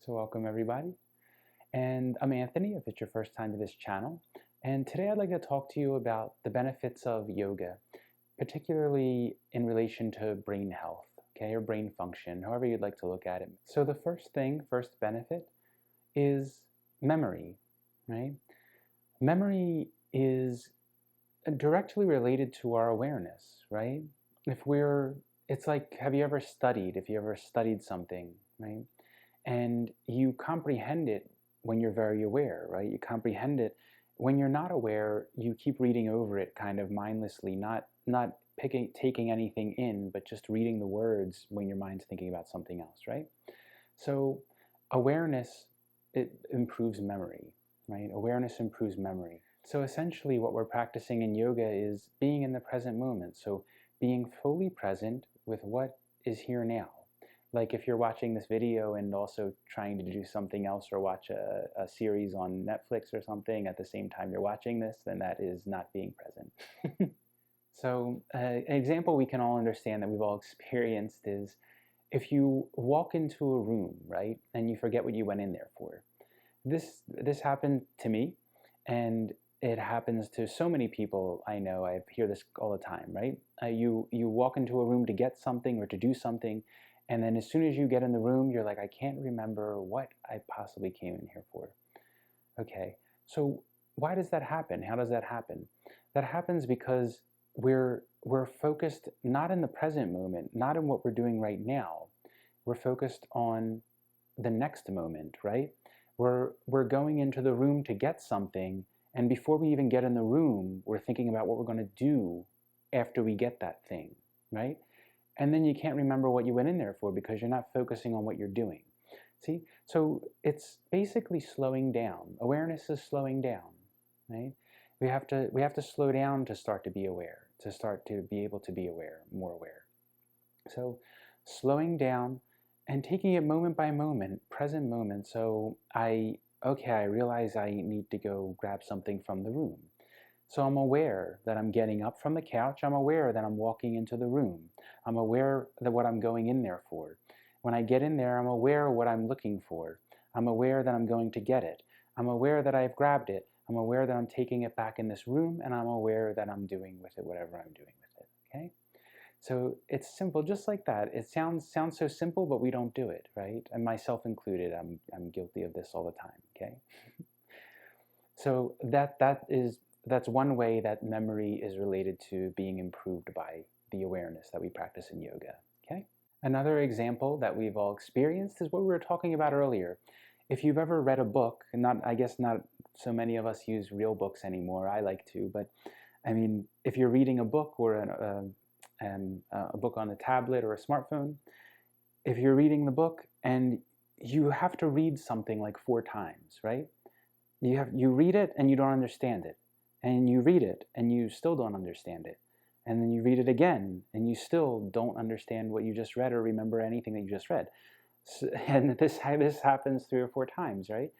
So welcome everybody, and I'm Anthony if it's your first time to this channel, and today I'd like to talk to you about the benefits of yoga, particularly in relation to brain health, okay, or brain function, however you'd like to look at it. So the first benefit is memory, right? Memory is directly related to our awareness, right? It's like, have you ever studied something, right? And you comprehend it when you're very aware, right? You comprehend it when you're not aware. You keep reading over it kind of mindlessly, not taking anything in, but just reading the words when your mind's thinking about something else, right? So awareness, it improves memory, right? Awareness improves memory. So essentially what we're practicing in yoga is being in the present moment. So being fully present with what is here now. Like if you're watching this video and also trying to do something else or watch a series on Netflix or something at the same time you're watching this, then that is not being present. So an example we can all understand that we've all experienced is if you walk into a room, right, and you forget what you went in there for. This happened to me, and it happens to so many people I know. I hear this all the time, right? You walk into a room to get something or to do something, and then as soon as you get in the room, you're like, I can't remember what I possibly came in here for. Okay, so why does that happen? How does that happen? That happens because we're focused not in the present moment, not in what we're doing right now. We're focused on the next moment, right? We're going into the room to get something, and before we even get in the room, we're thinking about what we're going to do after we get that thing, right? And then you can't remember what you went in there for because you're not focusing on what you're doing. See? So it's basically slowing down. Awareness is slowing down, right? We have to slow down to start to be aware, to start to be able to be aware, more aware. So slowing down and taking it moment by moment, present moment. So I realize I need to go grab something from the room. So I'm aware that I'm getting up from the couch. I'm aware that I'm walking into the room. I'm aware that what I'm going in there for. When I get in there, I'm aware of what I'm looking for. I'm aware that I'm going to get it. I'm aware that I've grabbed it. I'm aware that I'm taking it back in this room, and I'm aware that I'm doing with it whatever I'm doing with it, okay? So it's simple, just like that. It sounds so simple, but we don't do it, right? And myself included, I'm guilty of this all the time, okay? So that's one way that memory is related to being improved by the awareness that we practice in yoga, okay? Another example that we've all experienced is what we were talking about earlier. If you've ever read a book, and I guess not so many of us use real books anymore, I like to, but I mean, if you're reading a book or a book on a tablet or a smartphone, if you're reading the book and you have to read something like 4 times, right? You read it and you don't understand it. And you read it and you still don't understand it. And then you read it again and you still don't understand what you just read or remember anything that you just read. So, and this happens 3 or 4 times, right?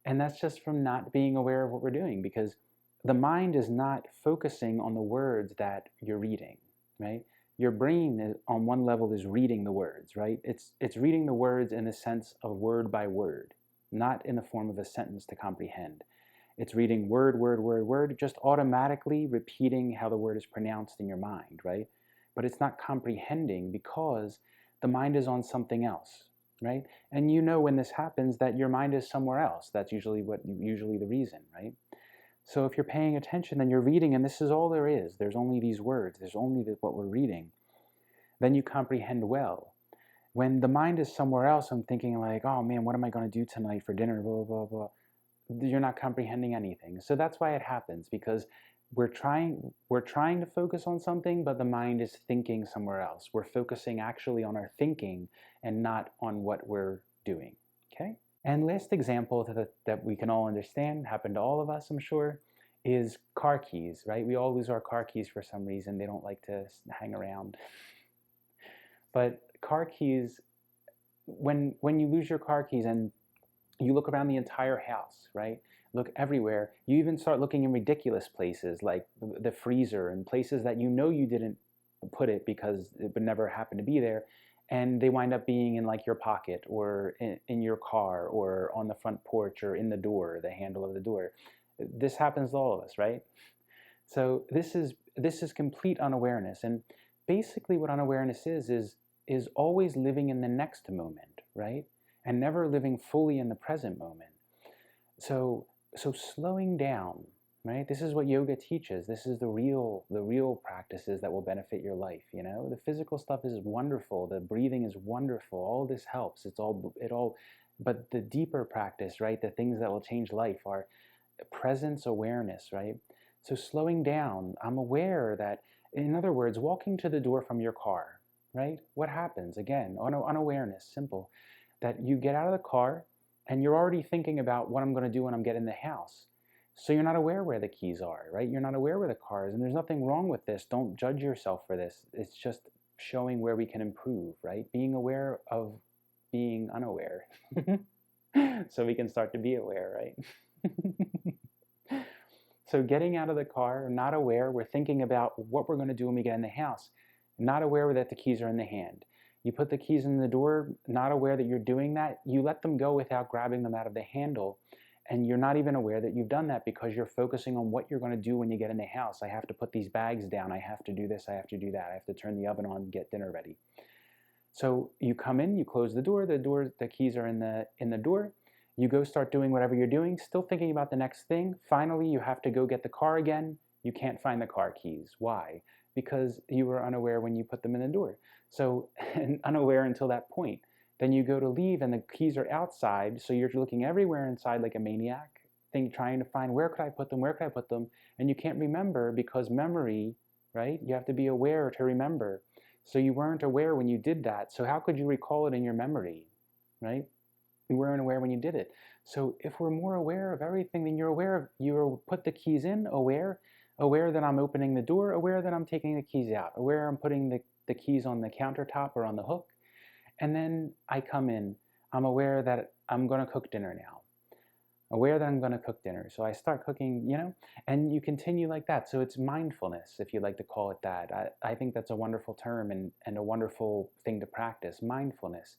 And that's just from not being aware of what we're doing, because the mind is not focusing on the words that you're reading, right? Your brain is, on one level, is reading the words, right? It's reading the words in the sense of word by word, not in the form of a sentence to comprehend. It's reading word, word, word, word, just automatically repeating how the word is pronounced in your mind, right? But it's not comprehending because the mind is on something else, right? And you know when this happens that your mind is somewhere else. That's usually the reason, right? So if you're paying attention, then you're reading, and this is all there is. There's only these words. There's only what we're reading. Then you comprehend well. When the mind is somewhere else, I'm thinking like, oh man, what am I going to do tonight for dinner, blah, blah, blah. You're not comprehending anything. So that's why it happens, because we're trying to focus on something, but the mind is thinking somewhere else. We're focusing actually on our thinking and not on what we're doing, okay? And last example that we can all understand, happened to all of us, I'm sure, is car keys, right? We all lose our car keys for some reason. They don't like to hang around. But car keys, when you lose your car keys and you look around the entire house, right? Look everywhere. You even start looking in ridiculous places like the freezer and places that you know you didn't put it because it would never happen to be there. and they wind up being in like your pocket or in your car or on the front porch or in the door, the handle of the door. This happens to all of us, right? So this is complete unawareness. And basically what unawareness is always living in the next moment, right? And never living fully in the present moment. So slowing down, right? This is what yoga teaches. This is the real practices that will benefit your life, you know? The physical stuff is wonderful. The breathing is wonderful. All this helps. But the deeper practice, right? The things that will change life are presence awareness, right? So slowing down, I'm aware that, in other words, walking to the door from your car, right? What happens? Again, unawareness, simple. That you get out of the car and you're already thinking about what I'm going to do when I'm getting in the house. So you're not aware where the keys are, right? You're not aware where the car is, and there's nothing wrong with this. Don't judge yourself for this. It's just showing where we can improve, right? Being aware of being unaware. So we can start to be aware, right? So getting out of the car, not aware, we're thinking about what we're going to do when we get in the house, not aware that the keys are in the hand. You put the keys in the door, not aware that you're doing that. You let them go without grabbing them out of the handle, and you're not even aware that you've done that because you're focusing on what you're going to do when you get in the house. I have to put these bags down. I have to do this. I have to do that. I have to turn the oven on, get dinner ready. So you come in, you close the door. The keys are in the door. You go start doing whatever you're doing, still thinking about the next thing. Finally, you have to go get the car again. You can't find the car keys. Why? Because you were unaware when you put them in the door. So, and unaware until that point. Then you go to leave and the keys are outside, so you're looking everywhere inside like a maniac, trying to find where could I put them, and you can't remember because memory, right? You have to be aware to remember. So you weren't aware when you did that, so how could you recall it in your memory, right? You weren't aware when you did it. So if we're more aware of everything, then you're aware of, you put the keys in, aware that I'm opening the door, aware that I'm taking the keys out, aware I'm putting the keys on the countertop or on the hook. And then I come in, I'm aware that I'm going to cook dinner now. Aware that I'm going to cook dinner. So I start cooking, you know, and you continue like that. So it's mindfulness, if you like to call it that. I think that's a wonderful term and a wonderful thing to practice, mindfulness.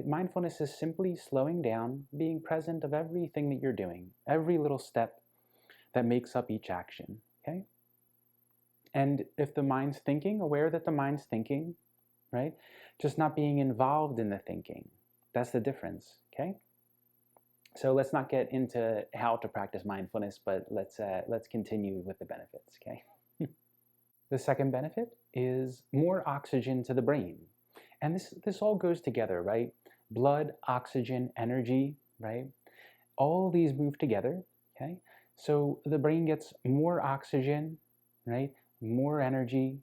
Mindfulness is simply slowing down, being present of everything that you're doing, every little step that makes up each action, okay? And if the mind's thinking, aware that the mind's thinking, right? Just not being involved in the thinking. That's the difference, okay? So let's not get into how to practice mindfulness, but let's continue with the benefits, okay? The second benefit is more oxygen to the brain. And this all goes together, right? Blood, oxygen, energy, right? All these move together, okay? So the brain gets more oxygen, right? More energy,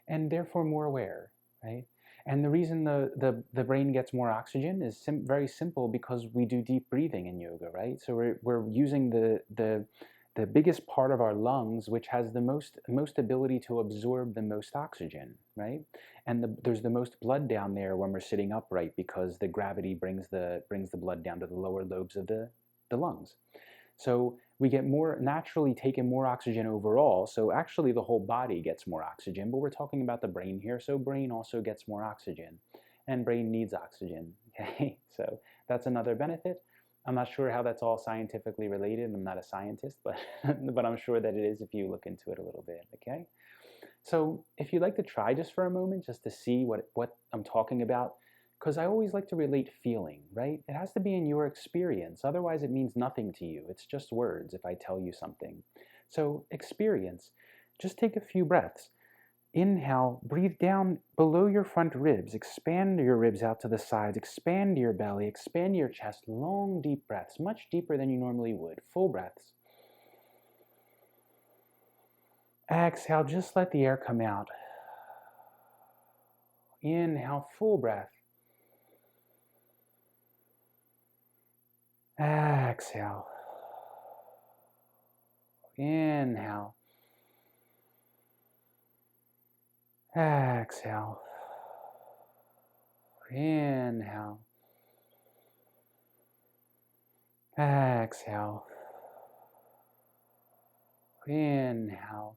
and therefore more aware, right? And the reason the brain gets more oxygen is very simple, because we do deep breathing in yoga, right? So we're using the biggest part of our lungs, which has the most ability to absorb the most oxygen, right? And there's the most blood down there when we're sitting upright, because the gravity brings the blood down to the lower lobes of the lungs. So we get more, naturally taking more oxygen overall. So actually the whole body gets more oxygen, but we're talking about the brain here. So brain also gets more oxygen, and brain needs oxygen, okay? So that's another benefit. I'm not sure how that's all scientifically related. I'm not a scientist, but, but I'm sure that it is if you look into it a little bit, okay? So if you'd like to try just for a moment, just to see what I'm talking about, because I always like to relate feeling, right? It has to be in your experience. Otherwise, it means nothing to you. It's just words if I tell you something. So experience. Just take a few breaths. Inhale, breathe down below your front ribs. Expand your ribs out to the sides. Expand your belly. Expand your chest. Long, deep breaths, much deeper than you normally would. Full breaths. Exhale, just let the air come out. Inhale, full breath. Exhale. Inhale. Exhale. Inhale. Exhale. Inhale.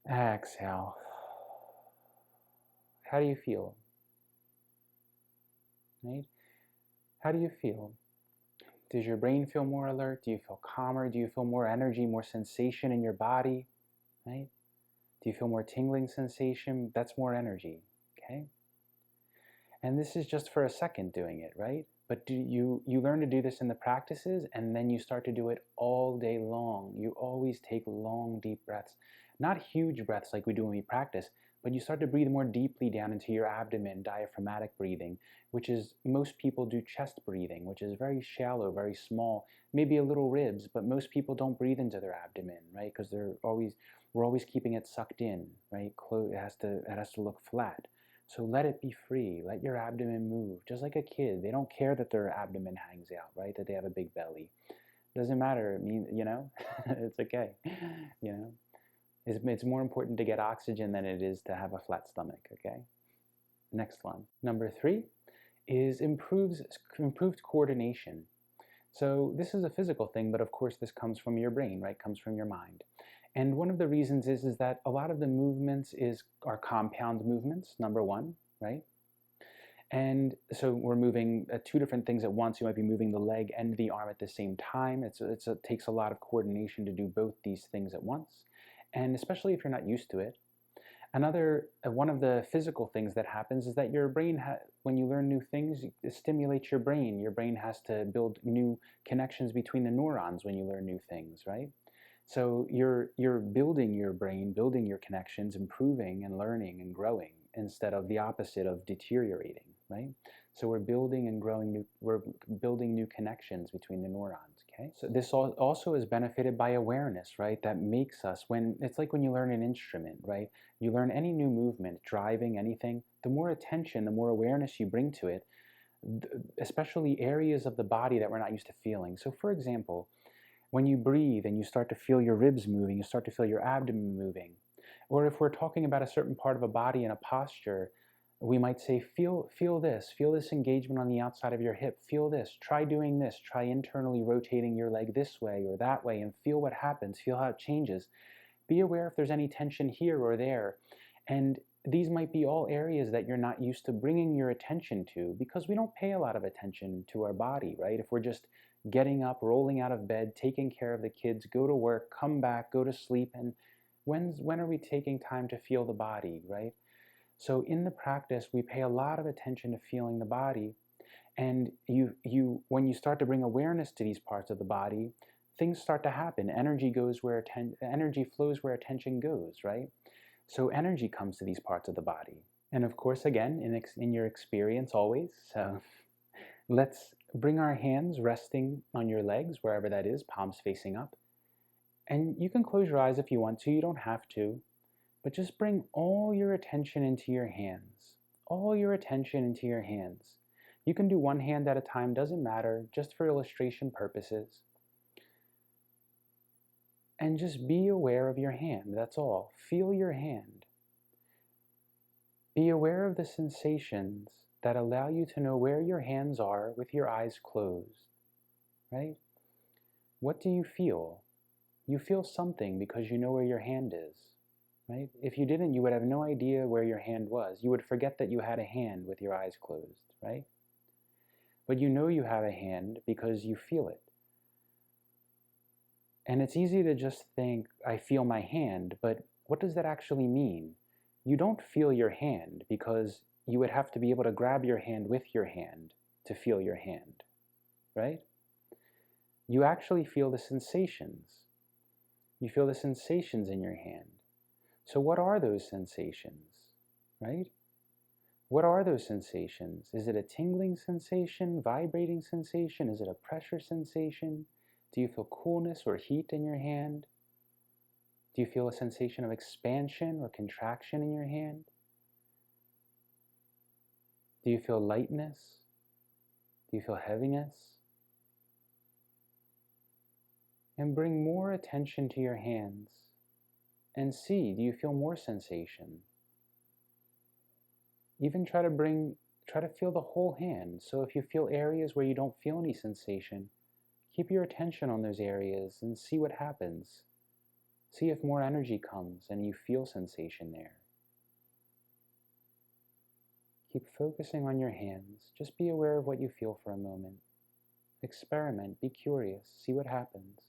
Exhale. How do you feel? Right? How do you feel? Does your brain feel more alert? Do you feel calmer? Do you feel more energy, more sensation in your body? Right? Do you feel more tingling sensation? That's more energy. Okay? And this is just for a second doing it, right? But you learn to do this in the practices, and then you start to do it all day long. You always take long, deep breaths. Not huge breaths like we do when we practice, but you start to breathe more deeply down into your abdomen, diaphragmatic breathing, which is, most people do chest breathing, which is very shallow, very small, maybe a little ribs, but most people don't breathe into their abdomen, right? Because we're always keeping it sucked in, right? It has to look flat. So let it be free. Let your abdomen move. Just like a kid, they don't care that their abdomen hangs out, right? That they have a big belly. Doesn't matter. I mean, it's okay. It's more important to get oxygen than it is to have a flat stomach, okay? Next one. Number 3 is improved coordination. So this is a physical thing, but of course this comes from your brain, right? Comes from your mind. And one of the reasons is that a lot of the movements are compound movements, number 1, right? And so we're moving 2 different things at once. You might be moving the leg and the arm at the same time. It takes a lot of coordination to do both these things at once, and especially if you're not used to it. One of the physical things that happens is that your brain, when you learn new things, it stimulates your brain. Your brain has to build new connections between the neurons when you learn new things, right? So you're building your brain, building your connections, improving and learning and growing, instead of the opposite of deteriorating, right? So we're building new connections between the neurons, okay? So this also is benefited by awareness, right? That makes us, it's like when you learn an instrument, right? You learn any new movement, driving, anything, the more attention, the more awareness you bring to it, especially areas of the body that we're not used to feeling. So for example, when you breathe and you start to feel your ribs moving, you start to feel your abdomen moving. Or if we're talking about a certain part of a body in a posture, we might say, feel this engagement on the outside of your hip, feel this, try doing this, try internally rotating your leg this way or that way, and feel what happens, feel how it changes. Be aware if there's any tension here or there. And these might be all areas that you're not used to bringing your attention to, because we don't pay a lot of attention to our body, right? If we're just getting up, rolling out of bed, taking care of the kids, go to work, come back, go to sleep, and when are we taking time to feel the body, right? So in the practice, we pay a lot of attention to feeling the body, and when you start to bring awareness to these parts of the body, things start to happen. Energy flows where attention goes, right? So energy comes to these parts of the body, and of course, again, in your experience, always. So let's bring our hands resting on your legs, wherever that is, palms facing up. And you can close your eyes if you want to, you don't have to, but just bring all your attention into your hands. All your attention into your hands. You can do one hand at a time, doesn't matter, just for illustration purposes. And just be aware of your hand, that's all. Feel your hand. Be aware of the sensations that allow you to know where your hands are with your eyes closed, right? What do you feel? You feel something because you know where your hand is, right? If you didn't, you would have no idea where your hand was. You would forget that you had a hand with your eyes closed, right? But you know you have a hand because you feel it. And it's easy to just think, I feel my hand, but what does that actually mean? You don't feel your hand, because you would have to be able to grab your hand with your hand to feel your hand, right? You actually feel the sensations. You feel the sensations in your hand. So what are those sensations, right? What are those sensations? Is it a tingling sensation, vibrating sensation? Is it a pressure sensation? Do you feel coolness or heat in your hand? Do you feel a sensation of expansion or contraction in your hand? Do you feel lightness? Do you feel heaviness? And bring more attention to your hands and see, do you feel more sensation? Even try to feel the whole hand. So if you feel areas where you don't feel any sensation, keep your attention on those areas and see what happens. See if more energy comes and you feel sensation there. Keep focusing on your hands. Just be aware of what you feel for a moment. Experiment, be curious, see what happens.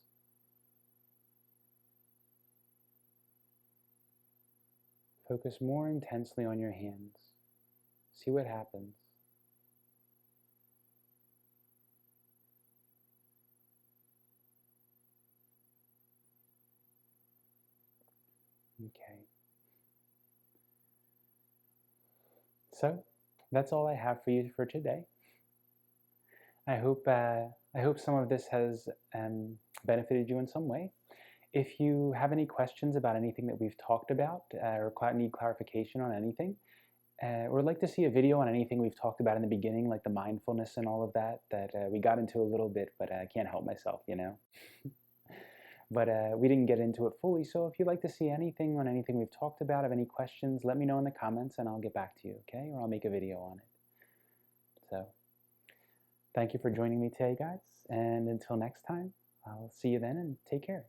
Focus more intensely on your hands. See what happens. Okay. So, that's all I have for you for today. I hope some of this has benefited you in some way. If you have any questions about anything that we've talked about or need clarification on anything, or would like to see a video on anything we've talked about in the beginning, like the mindfulness and all of that we got into a little bit, but I can't help myself, you know. But we didn't get into it fully, so if you'd like to see anything on anything we've talked about, have any questions, let me know in the comments and I'll get back to you, okay? Or I'll make a video on it. So, thank you for joining me today, guys, and until next time, I'll see you then and take care.